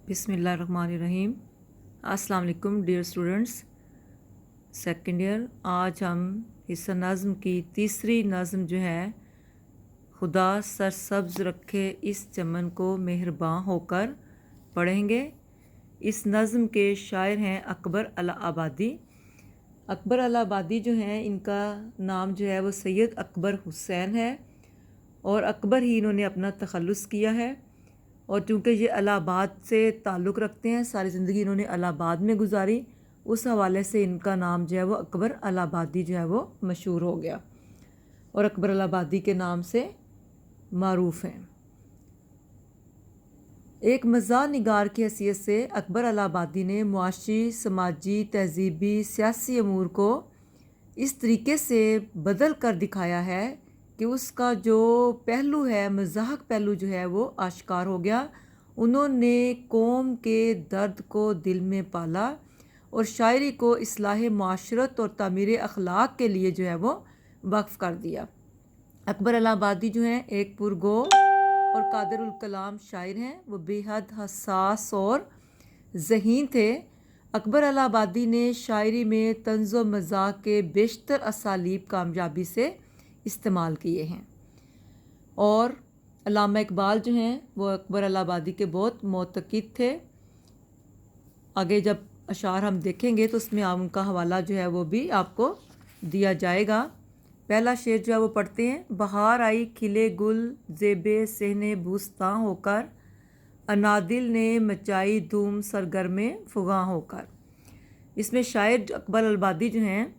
बिस्मिल्लाहिर्रहमानिर्रहीम। अस्सलाम वालेकुम डियर स्टूडेंट्स, सेकंड ईयर। आज हम हिस्सा नज़्म की तीसरी नज़्म जो है, खुदा सरसब्ज़ रखे इस चमन को मेहरबान होकर, पढ़ेंगे। इस नज़्म के शायर हैं अकबर अलाहाबादी। अकबर अलाहाबादी जो हैं, इनका नाम जो है वो सैयद अकबर हुसैन है और अकबर ही इन्होंने अपना तखल्लुस किया है। और चूँकि ये इलाहाबाद से ताल्लुक़ रखते हैं, सारी ज़िंदगी इन्होंने इलाहाबाद में गुजारी, उस हवाले से इनका नाम जो है वो अकबर अलाहाबादी जो है वो मशहूर हो गया और अकबर अलाहाबादी के नाम से मारूफ़ हैं। एक मज़ाह निगार की हैसियत से अकबर अलाहाबादी ने मुआशी, समाजी, तहज़ीबी, सियासी अमूर को इस तरीके से बदल कर दिखाया है कि उसका जो पहलू है, मज़ाहक पहलू जो है वो आश्कार हो गया। उन्होंने कौम के दर्द को दिल में पाला और शायरी को इस्लाह माशरत और तामीर अखलाक के लिए जो है वो वक्फ़ कर दिया। अकबर अलाहाबादी जो हैं एक पुरगो और कादिरुल कलाम शायर हैं। वो बेहद हसास और ज़हीन थे। अकबर अलाहाबादी ने शायरी में तंज़ व मज़ाह के बेशतर असालीब कामयाबी से इस्तेमाल किए हैं। और अल्लामा इकबाल जो हैं वो अकबर अलाहाबादी के बहुत मोतक़िद थे। आगे जब अशार हम देखेंगे तो उसमें उनका हवाला जो है वो भी आपको दिया जाएगा। पहला शेर जो है वो पढ़ते हैं। बहार आई खिले गुल ज़ेबे सहने बूस्तां होकर, अनादिल ने मचाई धूम सरगर्मे फुगां होकर। इसमें शायर अकबर अलाहाबादी जो हैं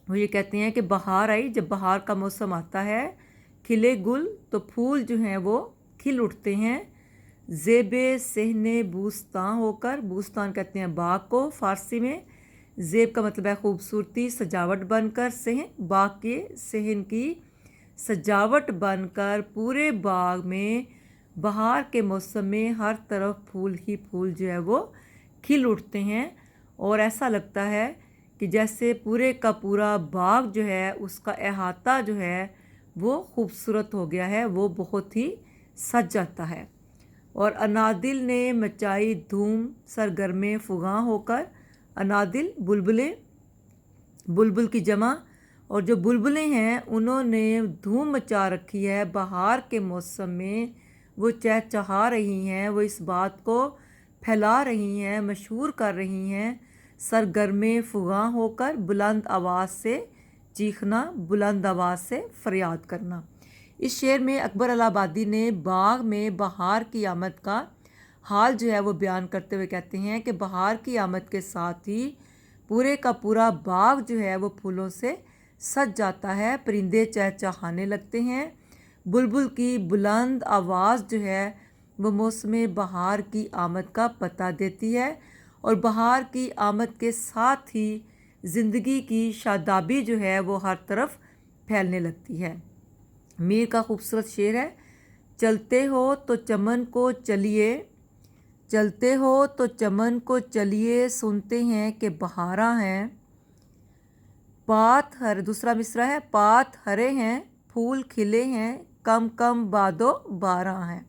वो ये कहते हैं कि बहार आई, जब बहार का मौसम आता है, खिले गुल तो फूल जो हैं वो खिल उठते हैं, ज़ेबे सहने बूस्तान होकर, बूस्तान कहते हैं बाग को फ़ारसी में, ज़ेब का मतलब है खूबसूरती, सजावट बनकर, सहन बाग के सहन की सजावट बनकर पूरे बाग में बहार के मौसम में हर तरफ फूल ही फूल जो है वो खिल उठते हैं और ऐसा लगता है कि जैसे पूरे का पूरा बाग जो है उसका अहाता जो है वो खूबसूरत हो गया है, वो बहुत ही सज जाता है। और अनादिल ने मचाई धूम सरगर्मे फुगां होकर, अनादिल बुलबुलें, बुलबुल की जमा, और जो बुलबुलें हैं उन्होंने धूम मचा रखी है बहार के मौसम में। वो चहचहा रही हैं, वो इस बात को फैला रही हैं, मशहूर कर रही हैं। सरगर्मे फुगां होकर, बुलंद आवाज़ से चीखना, बुलंद आवाज़ से फरियाद करना। इस शेर में अकबर अलाहाबादी ने बाग में बहार की आमद का हाल जो है वो बयान करते हुए कहते हैं कि बहार की आमद के साथ ही पूरे का पूरा बाग जो है वो फूलों से सज जाता है, परिंदे चहचहाने लगते हैं, बुलबुल की बुलंद आवाज़ जो है वो मौसम बहार की आमद का पता देती है और बहार की आमद के साथ ही ज़िंदगी की शादाबी जो है वो हर तरफ फैलने लगती है। मीर का खूबसूरत शेर है। चलते हो तो चमन को चलिए, चलते हो तो चमन को चलिए, सुनते हैं कि बहारा हैं, पात हर, दूसरा मिसरा है, पात हरे हैं, फूल खिले हैं, कम कम बादो बारह हैं।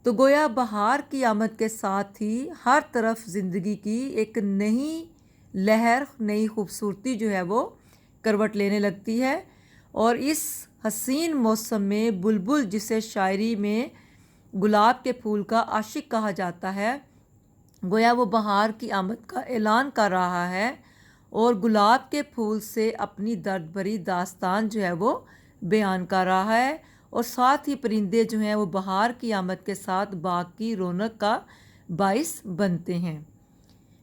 तो गोया बहार की आमद के साथ ही हर तरफ ज़िंदगी की एक नई लहर, नई खूबसूरती जो है वो करवट लेने लगती है। और इस हसीन मौसम में बुलबुल, जिसे शायरी में गुलाब के फूल का आशिक कहा जाता है, गोया वो बहार की आमद का ऐलान कर रहा है और गुलाब के फूल से अपनी दर्द भरी दास्तान जो है वो बयान कर रहा है। और साथ ही परिंदे जो हैं वो बहार की आमद के साथ बाग की रौनक का बाइस बनते हैं।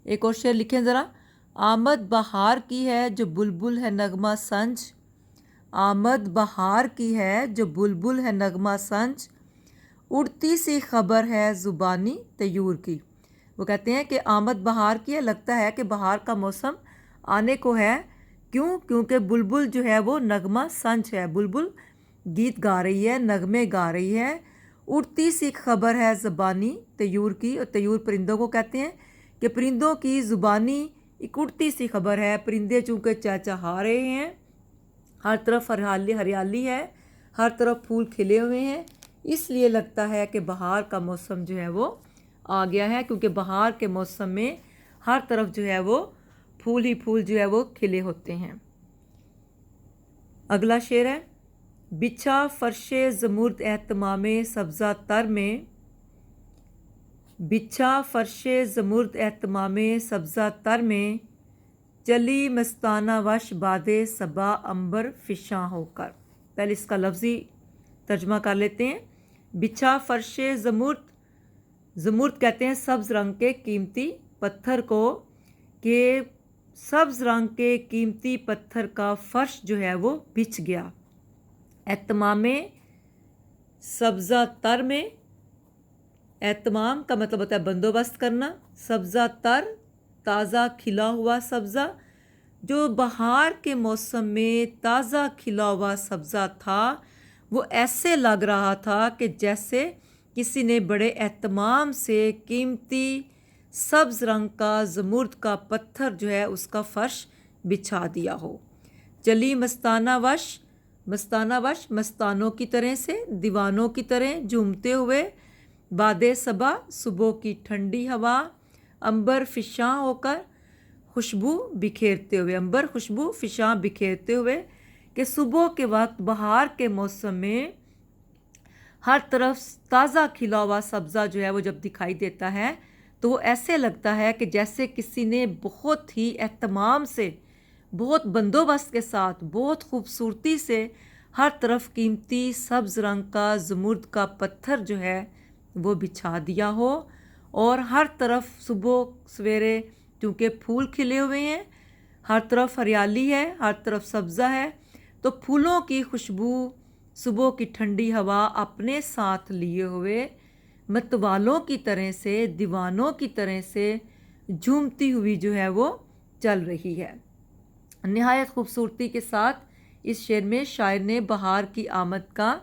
एक और शेर लिखें ज़रा। आमद बहार की है जो बुलबुल है नगमा संज, आमद बहार की है जो बुलबुल है नगमा संज, उड़ती सी खबर है ज़ुबानी तयूर की। वो कहते हैं कि आमद बहार की है, लगता है कि बहार का मौसम आने को है। क्यों? क्योंकि बुलबुल जो है वो नगमा संज है, बुलबुल गीत गा रही है, नगमे गा रही है। उड़ती सी खबर है ज़बानी तयूर की, और तयूर परिंदों को कहते हैं कि परिंदों की ज़ुबानी एक उड़ती सी खबर है। परिंदे चूँकि चहचहा रहे हैं, हर तरफ हरियाली हरियाली है, हर तरफ फूल खिले हुए हैं, इसलिए लगता है कि बहार का मौसम जो है वो آ گیا ہے، کیونکہ بہار کے موسم میں ہر طرف جو ہے وہ پھول ہی پھول جو ہے وہ کھلے ہوتے ہیں۔ اگلا شعر ہے، بچھا فرش زمرد اہتمام سبزہ تر میں، بچھا فرش زمرد اہتمام سبزہ تر میں، چلی مستانہ وش باد صبا عنبر فشاں ہو کر۔ پہلے اس کا لفظی ترجمہ کر لیتے ہیں۔ بچھا فرش زمرد، زمرد کہتے ہیں سبز رنگ کے قیمتی پتھر کو، کہ سبز رنگ کے قیمتی پتھر کا فرش جو ہے وہ بچھ گیا۔ اہتمام سبزہ تر میں، اہتمام کا مطلب ہوتا ہے بندوبست کرنا، سبزہ تر تازہ کھلا ہوا سبزہ، جو بہار کے موسم میں تازہ کھلا ہوا سبزہ تھا، وہ ایسے لگ رہا تھا کہ جیسے کسی نے بڑے اہتمام سے قیمتی سبز رنگ کا زمرد کا پتھر جو ہے اس کا فرش بچھا دیا ہو۔ چلی مستانہ وش، مستانہ وش مستانوں کی طرح سے، دیوانوں کی طرح جھومتے ہوئے، باد صبا صبح کی ٹھنڈی ہوا، عنبر فشاں ہو کر خوشبو بکھیرتے ہوئے، عنبر خوشبو فشاں بکھیرتے ہوئے، کہ صبح کے وقت بہار کے موسم میں ہر طرف تازہ کھلا ہوا سبزہ جو ہے وہ جب دکھائی دیتا ہے تو وہ ایسے لگتا ہے کہ جیسے کسی نے بہت ہی اہتمام سے، بہت بندوبست کے ساتھ، بہت خوبصورتی سے ہر طرف قیمتی سبز رنگ کا زمرد کا پتھر جو ہے وہ بچھا دیا ہو، اور ہر طرف صبح سویرے کیونکہ پھول کھلے ہوئے ہیں، ہر طرف ہریالی ہے، ہر طرف سبزہ ہے، تو پھولوں کی خوشبو، صبح کی ٹھنڈی ہوا اپنے ساتھ لیے ہوئے متوالوں کی طرح سے، دیوانوں کی طرح سے جھومتی ہوئی جو ہے وہ چل رہی ہے۔ نہایت خوبصورتی کے ساتھ اس شعر میں شاعر نے بہار کی آمد کا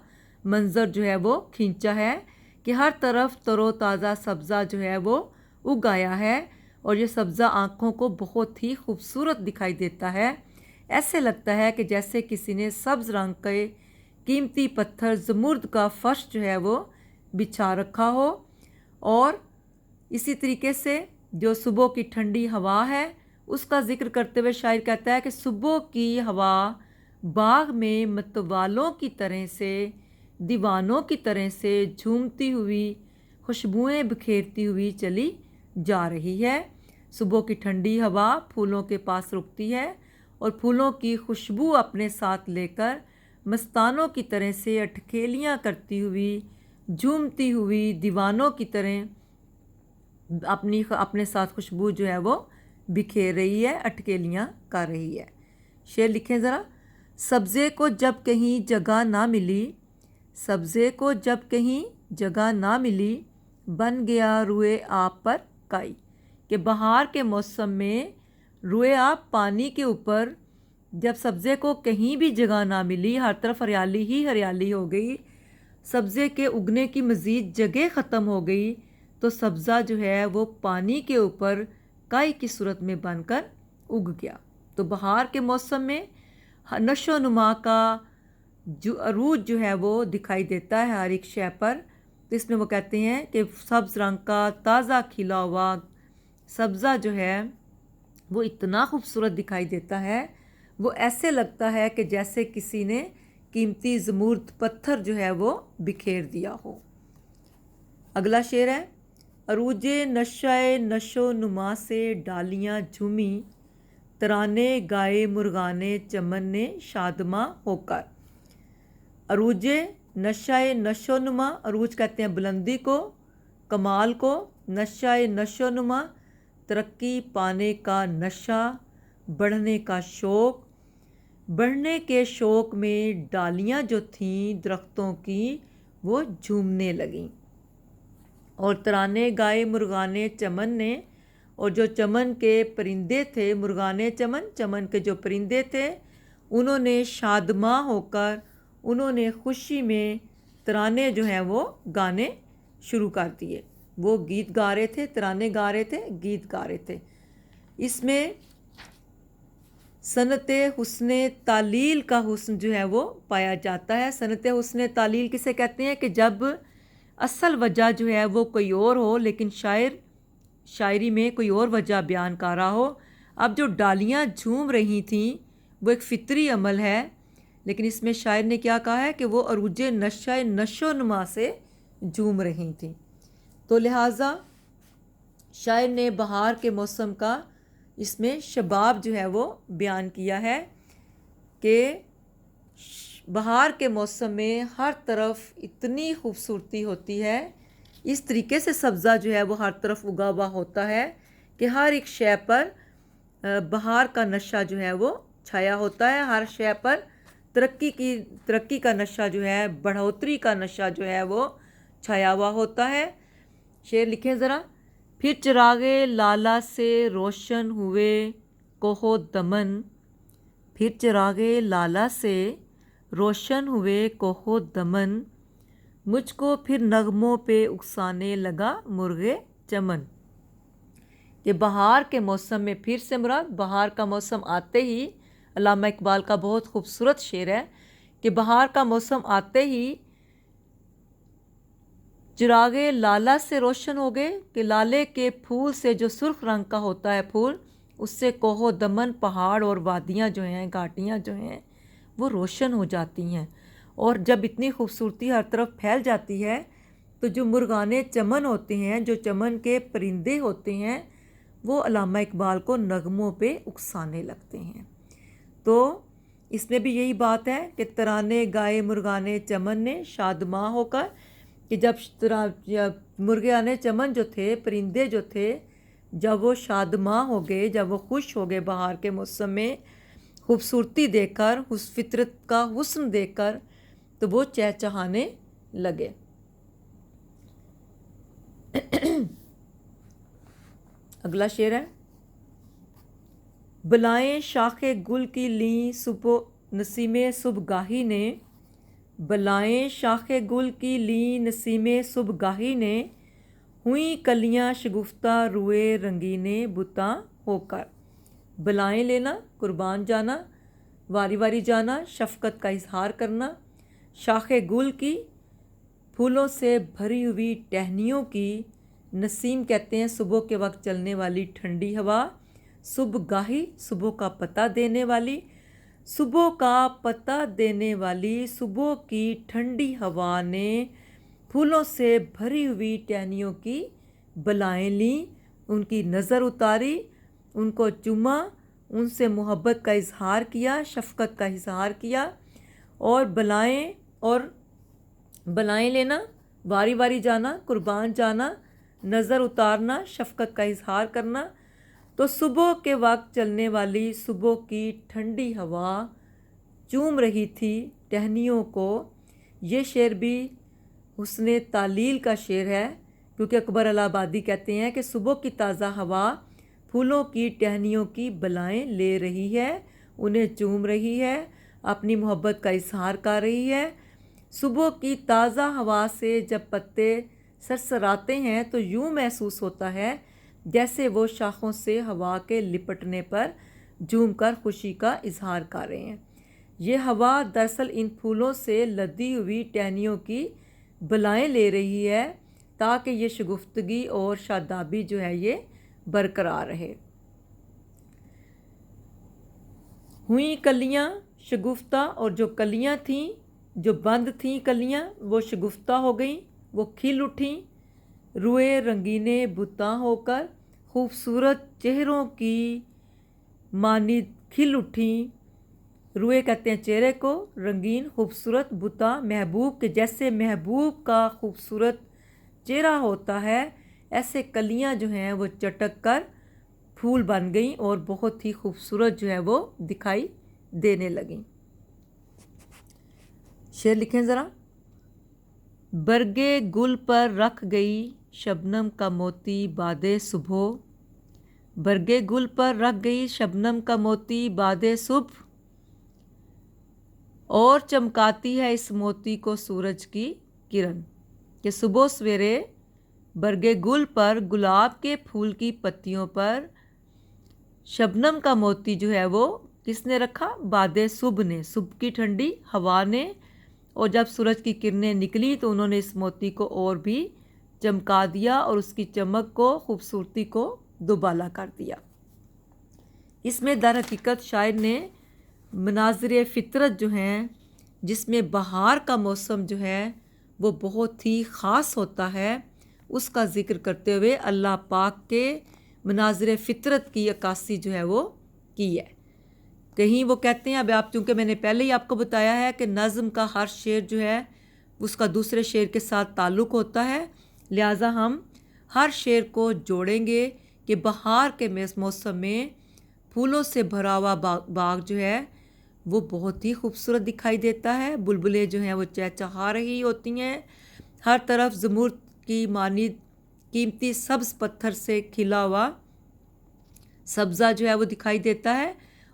منظر جو ہے وہ کھینچا ہے، کہ ہر طرف تر و تازہ سبزہ جو ہے وہ اگ آیا ہے، اور یہ سبزہ آنکھوں کو بہت ہی خوبصورت دکھائی دیتا ہے۔ ایسے لگتا ہے کہ جیسے کسی نے سبز رنگ کے قیمتی پتھر زمرد کا فرش جو ہے وہ بچھا رکھا ہو، اور اسی طریقے سے جو صبح کی ٹھنڈی ہوا ہے اس کا ذکر کرتے ہوئے شاعر کہتا ہے کہ صبح کی ہوا باغ میں متوالوں کی طرح سے، دیوانوں کی طرح سے جھومتی ہوئی، خوشبوئیں بکھیرتی ہوئی چلی جا رہی ہے۔ صبح کی ٹھنڈی ہوا پھولوں کے پاس رکتی ہے، اور پھولوں کی خوشبو اپنے ساتھ لے کر مستانوں کی طرح سے اٹکھیلیاں کرتی ہوئی، جھومتی ہوئی، دیوانوں کی طرح اپنے ساتھ خوشبو جو ہے وہ بکھیر رہی ہے، اٹکیلیاں کر رہی ہے۔ شعر لکھیں ذرا، سبزے کو جب کہیں جگہ نہ ملی، سبزے کو جب کہیں جگہ نہ ملی، بن گیا روئے آب پر کائی، کہ بہار کے موسم میں روئے آب پانی کے اوپر جب سبزے کو کہیں بھی جگہ نہ ملی، ہر طرف ہریالی ہی ہریالی ہو گئی، سبزے کے اگنے کی مزید جگہ ختم ہو گئی، تو سبزہ جو ہے وہ پانی کے اوپر کائی کی صورت میں بن کر اگ گیا۔ تو بہار کے موسم میں نشو و نما کا جو عروج جو ہے وہ دکھائی دیتا ہے ہر ایک شے پر، تو اس میں وہ کہتے ہیں کہ سبز رنگ کا تازہ کھلا ہوا سبزہ جو ہے وہ اتنا خوبصورت دکھائی دیتا ہے، وہ ایسے لگتا ہے کہ جیسے کسی نے قیمتی زمرد پتھر جو ہے وہ بکھیر دیا ہو۔ اگلا شعر ہے، عروج نشہ نشو نما سے ڈالیاں جھومی، ترانے گائے مرغانے چمن نے شادماں ہو کر۔ عروج نشہ نشو نما، عروج کہتے ہیں بلندی کو، کمال کو، نشہ نشو نما ترقی پانے کا نشہ، بڑھنے کا شوق، بڑھنے کے شوق میں ڈالیاں جو تھیں درختوں کی وہ جھومنے لگیں، اور ترانے گائے مرغانے چمن نے، اور جو چمن کے پرندے تھے، مرغانے چمن، چمن کے جو پرندے تھے، انہوں نے شادماں ہو کر، انہوں نے خوشی میں ترانے جو ہیں وہ گانے شروع کر دیے۔ وہ گیت گا رہے تھے، ترانے گا رہے تھے، گیت گا رہے تھے۔ اس میں صنعت حسن تعلیل کا حسن جو ہے وہ پایا جاتا ہے۔ صنعت حسن تعلیل کسے کہتے ہیں؟ کہ جب असल वजह जो है वो कोई और हो, लेकिन शायर शायरी में कोई और वजह बयान कर रहा हो। अब जो डालियाँ झूम रही थीं वो एक फितरी अमल है, लेकिन इसमें शायर ने क्या कहा है कि वो अरूज नशो नुमा से झूम रही थीं। तो लिहाजा शायर ने बहार के मौसम का इसमें शबाब जो है वो बयान किया है कि बहार के मौसम में हर तरफ इतनी खूबसूरती होती है, इस तरीके से सब्ज़ा जो है वो हर तरफ उगा हुआ होता है कि हर एक शय पर बहार का नशा जो है वो छाया होता है। हर शय पर तरक्की का नशा जो है, बढ़ोतरी का नशा जो है वो छाया हुआ होता है। शेर लिखें ज़रा। फिर चिरागे लाला से रोशन हुए कोहो दमन, फिर चिरागे लाला से रोशन हुए कोहो दमन, मुझको फिर नगमों पे उकसाने लगा मुर्गे चमन। कि बहार के मौसम में, फिर से मुराद बहार का मौसम आते ही, अल्लामा इकबाल का बहुत खूबसूरत शेर है कि बहार का मौसम आते ही चिरागे लाला से रोशन हो गए, कि लाले के फूल से जो सुर्ख रंग का होता है फूल, उससे कोहो दमन पहाड़ और वादियाँ जो हैं, घाटियाँ जो हैं वो रोशन हो जाती हैं। और जब इतनी खूबसूरती हर तरफ फैल जाती है तो जो मुर्गाने चमन होते हैं, जो चमन के परिंदे होते हैं, वो अल्लामा इकबाल को नगमों पे उकसाने लगते हैं। तो इसमें भी यही बात है कि तराने गाए मुर्गाने चमन ने शादमां होकर, कि जब मुर्गाने चमन जो थे, परिंदे जो थे, जब वो शादमां हो गए, जब वो खुश हो गए बहार के मौसम में खूबसूरती देखकर, उस फितरत का हुस्न देखकर, तो वो चहचहाने लगे। अगला शेर है। बलाएं शाखे गुल की ली सुबह नसीमे सुबगाही ने, बलाएं शाखे गुल की ली नसीमे सुबगाही ने, हुई कलियां शगुफ्ता रुए रंगीने बुता होकर। बलाएं लेना, कुर्बान जाना, वारी वारी जाना, शफ़क़त का इजहार करना, शाखे गुल की, फूलों से भरी हुई टहनियों की, नसीम कहते हैं सुबह के वक्त चलने वाली ठंडी हवा, सुबगाही सुबह का पता देने वाली, सुबह का पता देने वाली सुबह की ठंडी हवा ने फूलों से भरी हुई टहनियों की बलाएं लीं, उनकी नज़र उतारी, उनको चूमा, उनसे मोहब्बत का इजहार किया, शफ़क़त का इजहार किया। और बलाएं लेना, वारी वारी जाना, कुर्बान जाना, नज़र उतारना, शफ़क़त का इजहार करना। तो सुबह के वक्त चलने वाली सुबह की ठंडी हवा चूम रही थी टहनियों को। ये शेर भी हुस्ने तालील का शेर है, क्योंकि अकबर इलाहाबादी कहते हैं कि सुबह की ताज़ा हवा फूलों की टहनियों की बलाएं ले रही है, उन्हें चूम रही है, अपनी मोहब्बत का इजहार कर रही है। सुबह की ताज़ा हवा से जब पत्ते सरसराते हैं तो यूँ महसूस होता है जैसे वो शाखों से हवा के लिपटने पर झूमकर खुशी का इजहार कर रहे हैं। ये हवा दरअसल इन फूलों से लदी हुई टहनियों की बलाएं ले रही है, ताकि ये शगुफ्तगी और शादाबी जो है ये बरकरार रहे। हुई कलियाँ शगुफ्ता, और जो कलियाँ थीं, जो बंद थीं कलियाँ, वो शगुफ्ता हो गईं, वो खिल उठीं, रुए रंगीने बुता होकर, खूबसूरत चेहरों की मानिद खिल उठीं। रुए कहते हैं चेहरे को, रंगीन खूबसूरत, बुता महबूब के जैसे महबूब का खूबसूरत चेहरा होता है, ऐसे कलियां जो हैं वो चटक कर फूल बन गईं और बहुत ही खूबसूरत जो है वो दिखाई देने लगीं। शेर लिखें ज़रा। बरगे गुल पर रख गई शबनम का मोती बादे सुबह, बरगे गुल पर रख गई शबनम का मोती बादे सुबह, और चमकाती है इस मोती को सूरज की किरण। कि सुबह सवेरे बरगे गुल पर, गुलाब के फूल की पत्तियों पर शबनम का मोती जो है वो किसने रखा? बादे सुबह ने, सुबह की ठंडी हवा ने اور جب سورج کی کرنیں نکلی تو انہوں نے اس موتی کو اور بھی چمکا دیا اور اس کی چمک کو، خوبصورتی کو دوبالا کر دیا۔ اس میں در حقیقت شاعر نے مناظر فطرت جو ہیں، جس میں بہار کا موسم جو ہے وہ بہت ہی خاص ہوتا ہے، اس کا ذکر کرتے ہوئے اللہ پاک کے مناظر فطرت کی عکاسی جو ہے وہ کی ہے۔ کہیں وہ کہتے ہیں، اب آپ چونکہ میں نے پہلے ہی آپ کو بتایا ہے کہ نظم کا ہر شعر جو ہے اس کا دوسرے شعر کے ساتھ تعلق ہوتا ہے، لہٰذا ہم ہر شعر کو جوڑیں گے کہ بہار کے موسم میں پھولوں سے بھرا ہوا باغ جو ہے وہ بہت ہی خوبصورت دکھائی دیتا ہے، بلبلیں جو ہیں وہ چہچہا رہی ہوتی ہیں، ہر طرف زمرد کی مانند قیمتی سبز پتھر سے کھلا ہوا سبزہ جو ہے وہ دکھائی دیتا ہے،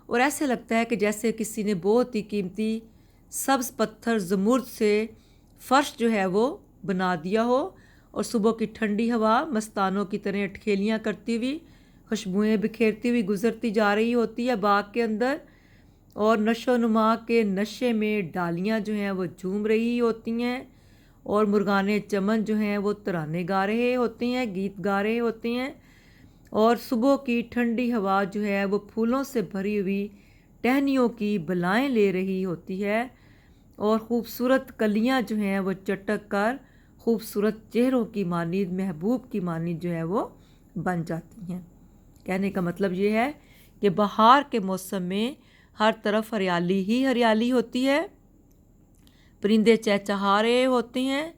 اور ایسے لگتا ہے کہ جیسے کسی نے بہت ہی قیمتی سبز پتھر زمرد سے فرش جو ہے وہ بنا دیا ہو، اور صبح کی ٹھنڈی ہوا مستانوں کی طرح اٹکھیلیاں کرتی ہوئی، خوشبوئیں بکھیرتی ہوئی گزرتی جا رہی ہوتی ہے باغ کے اندر، اور نشو و نما کے نشے میں ڈالیاں جو ہیں وہ جھوم رہی ہوتی ہیں، اور مرغان چمن جو ہیں وہ ترانے گا رہے ہوتے ہیں، گیت گا رہے ہوتے ہیں، اور صبح کی ٹھنڈی ہوا جو ہے وہ پھولوں سے بھری ہوئی ٹہنیوں کی بلائیں لے رہی ہوتی ہے، اور خوبصورت کلیاں جو ہیں وہ چٹک کر خوبصورت چہروں کی مانند، محبوب کی مانند جو ہے وہ بن جاتی ہیں۔ کہنے کا مطلب یہ ہے کہ بہار کے موسم میں ہر طرف ہریالی ہی ہریالی ہوتی ہے، پرندے چہچہا رہے ہوتے ہیں،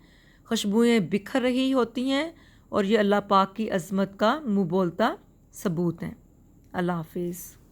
خوشبوئیں بکھر رہی ہوتی ہیں، اور یہ اللہ پاک کی عظمت کا منہ بولتا ثبوت ہیں۔ اللہ حافظ۔